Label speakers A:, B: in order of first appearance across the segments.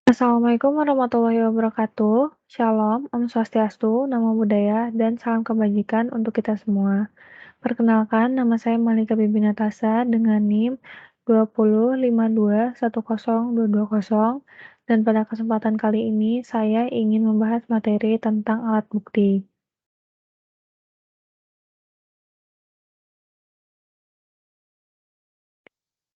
A: Assalamualaikum warahmatullahi wabarakatuh. Shalom, Om Swastiastu, Namo Buddhaya, dan salam kebajikan untuk kita semua. Perkenalkan, nama saya Malika Bibi Natasa dengan NIM 205210220 dan pada kesempatan kali ini saya ingin membahas materi tentang alat bukti.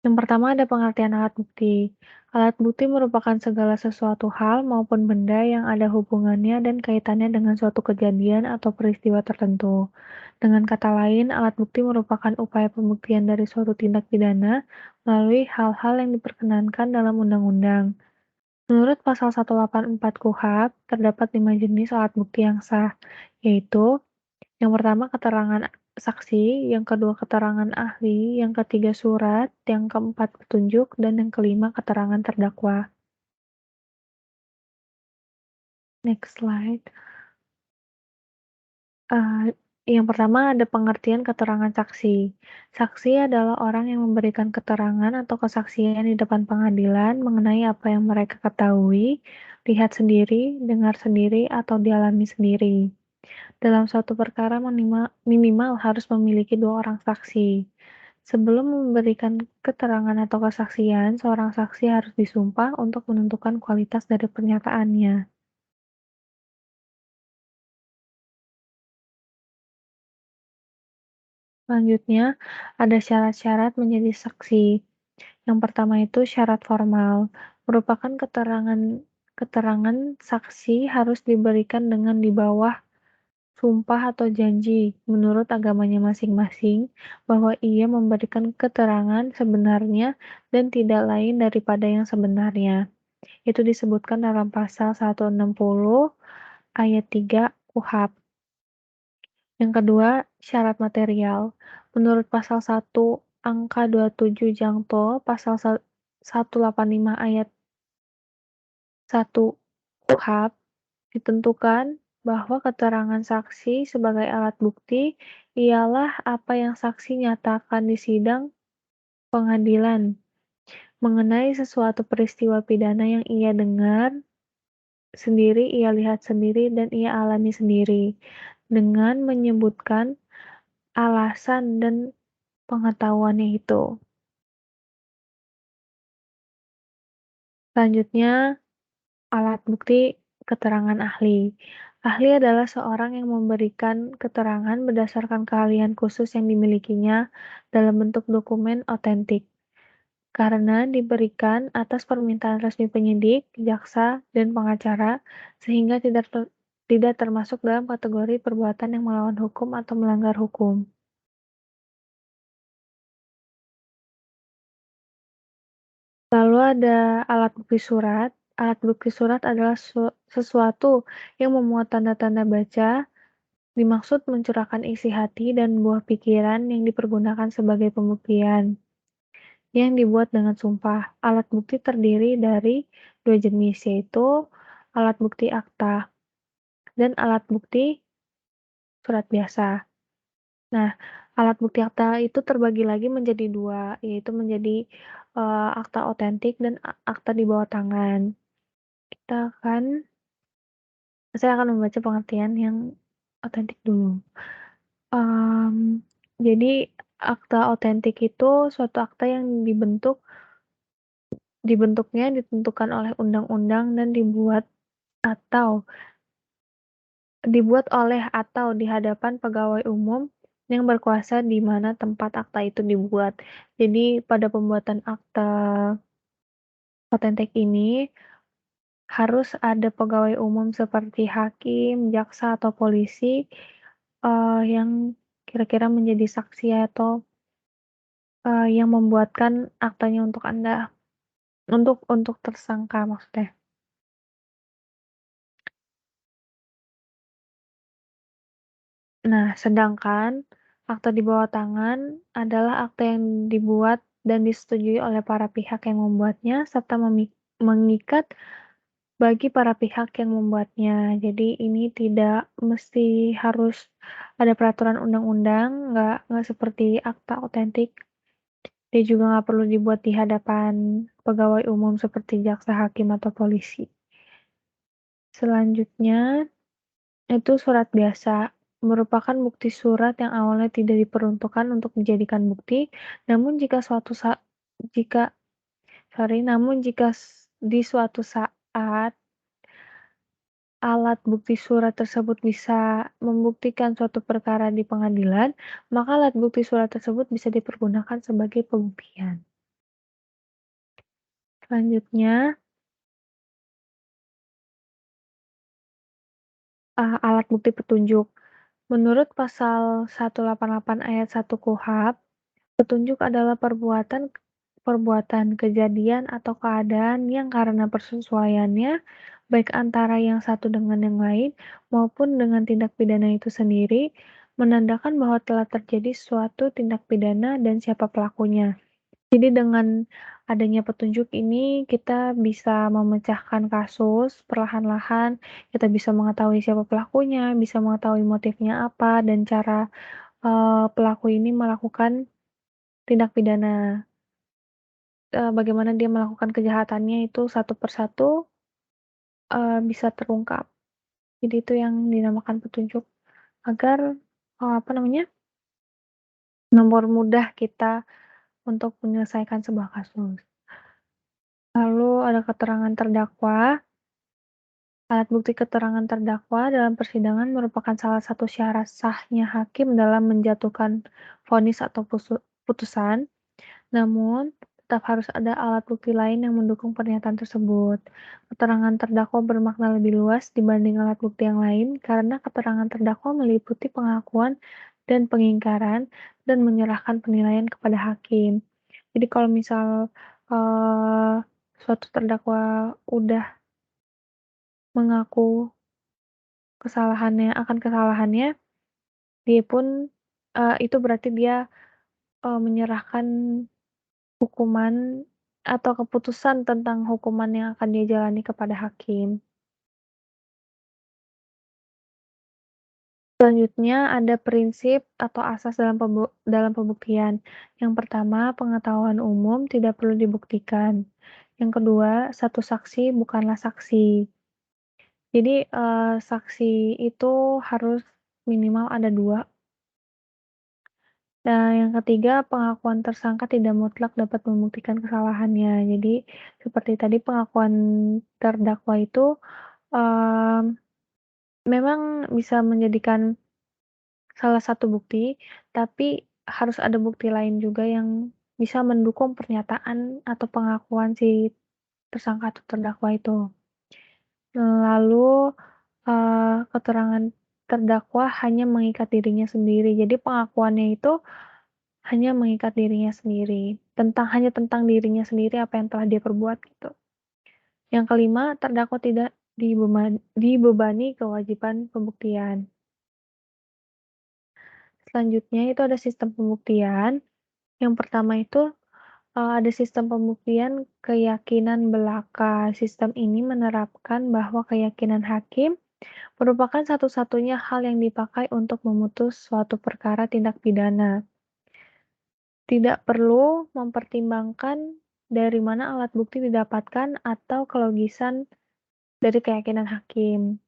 A: Yang pertama ada pengertian alat bukti. Alat bukti merupakan segala sesuatu hal maupun benda yang ada hubungannya dan kaitannya dengan suatu kejadian atau peristiwa tertentu. Dengan kata lain, alat bukti merupakan upaya pembuktian dari suatu tindak pidana melalui hal-hal yang diperkenankan dalam undang-undang. Menurut pasal 184 KUHP, terdapat 5 jenis alat bukti yang sah, yaitu yang pertama keterangan saksi, yang kedua keterangan ahli, yang ketiga surat, yang keempat petunjuk, dan yang kelima keterangan terdakwa. Next slide. Yang pertama ada pengertian keterangan saksi. Saksi adalah orang yang memberikan keterangan atau kesaksian di depan pengadilan mengenai apa yang mereka ketahui, lihat sendiri, dengar sendiri, atau dialami sendiri. Dalam suatu perkara minimal harus memiliki 2 orang saksi. Sebelum memberikan keterangan atau kesaksian, seorang saksi harus disumpah untuk menentukan kualitas dari pernyataannya. Selanjutnya, ada syarat-syarat menjadi saksi. Yang pertama itu syarat formal, merupakan keterangan saksi harus diberikan dengan di bawah sumpah atau janji menurut agamanya masing-masing bahwa ia memberikan keterangan sebenarnya dan tidak lain daripada yang sebenarnya. Itu disebutkan dalam pasal 160 ayat 3 KUHP. Yang kedua, syarat material. Menurut pasal 1 angka 27 Jangto, pasal 185 ayat 1 KUHP ditentukan bahwa keterangan saksi sebagai alat bukti ialah apa yang saksi nyatakan di sidang pengadilan mengenai sesuatu peristiwa pidana yang ia dengar sendiri, ia lihat sendiri, dan ia alami sendiri, dengan menyebutkan alasan dan pengetahuannya itu. Selanjutnya, alat bukti keterangan ahli. Ahli adalah seorang yang memberikan keterangan berdasarkan keahlian khusus yang dimilikinya dalam bentuk dokumen otentik, karena diberikan atas permintaan resmi penyidik, jaksa, dan pengacara, sehingga tidak termasuk dalam kategori perbuatan yang melawan hukum atau melanggar hukum. Lalu ada alat bukti surat. Alat bukti surat adalah sesuatu yang memuat tanda-tanda baca, dimaksud mencurahkan isi hati dan buah pikiran yang dipergunakan sebagai pembuktian, yang dibuat dengan sumpah. Alat bukti terdiri dari 2 jenis, yaitu alat bukti akta dan alat bukti surat biasa. Nah, alat bukti akta itu terbagi lagi menjadi 2, yaitu menjadi akta otentik dan akta di bawah tangan. Saya akan membaca pengertian yang otentik dulu. Mmm, jadi akta otentik itu suatu akta yang dibentuknya ditentukan oleh undang-undang dan atau dibuat oleh di hadapan pegawai umum yang berkuasa di mana tempat akta itu dibuat. Jadi pada pembuatan akta otentik ini harus ada pegawai umum seperti hakim, jaksa, atau polisi, yang kira-kira menjadi saksi atau yang membuatkan aktanya untuk Anda, untuk tersangka maksudnya. Nah, sedangkan akta di bawah tangan adalah akta yang dibuat dan disetujui oleh para pihak yang membuatnya serta mengikat bagi para pihak yang membuatnya. Jadi ini tidak mesti harus ada peraturan undang-undang, nggak seperti akta otentik. Dia juga nggak perlu dibuat di hadapan pegawai umum seperti jaksa, hakim, atau polisi. Selanjutnya, itu surat biasa, merupakan bukti surat yang awalnya tidak diperuntukkan untuk dijadikan bukti, namun jika suatu sa jika namun jika di suatu saat alat bukti surat tersebut bisa membuktikan suatu perkara di pengadilan, maka alat bukti surat tersebut bisa dipergunakan sebagai pembuktian. Selanjutnya, alat bukti petunjuk. Menurut pasal 188 ayat 1 KUHP, petunjuk adalah perbuatan perbuatan, kejadian, atau keadaan yang karena persesuaiannya, baik antara yang satu dengan yang lain maupun dengan tindak pidana itu sendiri, menandakan bahwa telah terjadi suatu tindak pidana dan siapa pelakunya. Jadi dengan adanya petunjuk ini kita bisa memecahkan kasus perlahan-lahan, kita bisa mengetahui siapa pelakunya, bisa mengetahui motifnya apa, dan cara, pelaku ini melakukan tindak pidana, bagaimana dia melakukan kejahatannya itu satu persatu, bisa terungkap. Jadi itu yang dinamakan petunjuk agar, apa namanya, mempermudah kita untuk menyelesaikan sebuah kasus. Lalu ada keterangan terdakwa. Alat bukti keterangan terdakwa dalam persidangan merupakan salah satu syarat sahnya hakim dalam menjatuhkan vonis atau putusan, namun tetap harus ada alat bukti lain yang mendukung pernyataan tersebut. Keterangan terdakwa bermakna lebih luas dibanding alat bukti yang lain karena keterangan terdakwa meliputi pengakuan dan pengingkaran dan menyerahkan penilaian kepada hakim. Jadi kalau misal, eee, suatu terdakwa udah mengaku kesalahannya, dia pun, itu berarti dia, menyerahkan hukuman atau keputusan tentang hukuman yang akan dia jalani kepada hakim. Selanjutnya ada prinsip atau asas dalam pembuktian. Yang pertama, pengetahuan umum tidak perlu dibuktikan. Yang kedua, satu saksi bukanlah saksi. Jadi, saksi itu harus minimal ada 2. Nah, yang ketiga, pengakuan tersangka tidak mutlak dapat membuktikan kesalahannya. Jadi, seperti tadi pengakuan terdakwa itu, mmm, memang bisa menjadikan salah satu bukti, tapi harus ada bukti lain juga yang bisa mendukung pernyataan atau pengakuan si tersangka atau terdakwa itu. Lalu, keterangan terdakwa hanya mengikat dirinya sendiri. Jadi pengakuannya itu hanya mengikat dirinya sendiri, hanya tentang dirinya sendiri apa yang telah dia perbuat gitu. Yang kelima, terdakwa tidak dibebani kewajiban pembuktian. Selanjutnya itu ada sistem pembuktian. Yang pertama itu, ada sistem pembuktian keyakinan belaka. Sistem ini menerapkan bahwa keyakinan hakim merupakan satu-satunya hal yang dipakai untuk memutus suatu perkara tindak pidana. Tidak perlu mempertimbangkan dari mana alat bukti didapatkan atau kelogisan dari keyakinan hakim.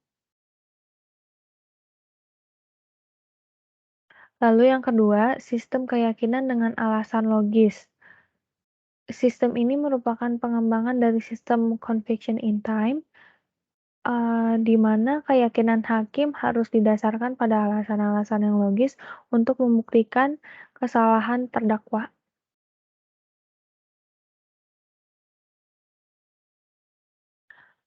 A: Lalu yang kedua, sistem keyakinan dengan alasan logis. Sistem ini merupakan pengembangan dari sistem conviction in time, di mana keyakinan hakim harus didasarkan pada alasan-alasan yang logis untuk membuktikan kesalahan terdakwa.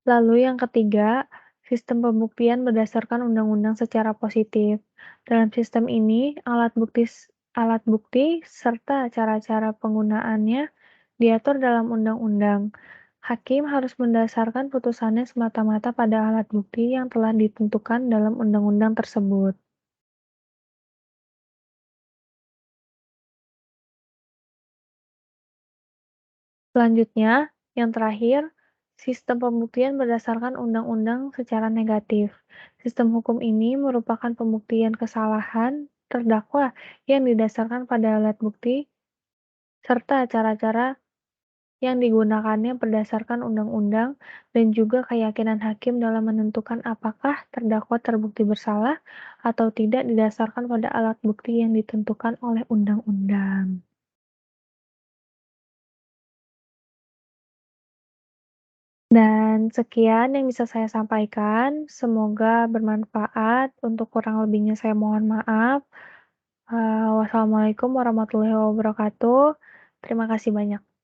A: Lalu yang ketiga, sistem pembuktian berdasarkan undang-undang secara positif. Dalam sistem ini, alat bukti serta cara-cara penggunaannya diatur dalam undang-undang. Hakim harus mendasarkan putusannya semata-mata pada alat bukti yang telah ditentukan dalam undang-undang tersebut. Selanjutnya, yang terakhir, sistem pembuktian berdasarkan undang-undang secara negatif. Sistem hukum ini merupakan pembuktian kesalahan terdakwa yang didasarkan pada alat bukti serta cara-cara yang digunakannya berdasarkan undang-undang dan juga keyakinan hakim dalam menentukan apakah terdakwa terbukti bersalah atau tidak didasarkan pada alat bukti yang ditentukan oleh undang-undang. Dan sekian yang bisa saya sampaikan, semoga bermanfaat. Untuk kurang lebihnya saya mohon maaf. Wassalamualaikum warahmatullahi wabarakatuh. Terima kasih banyak.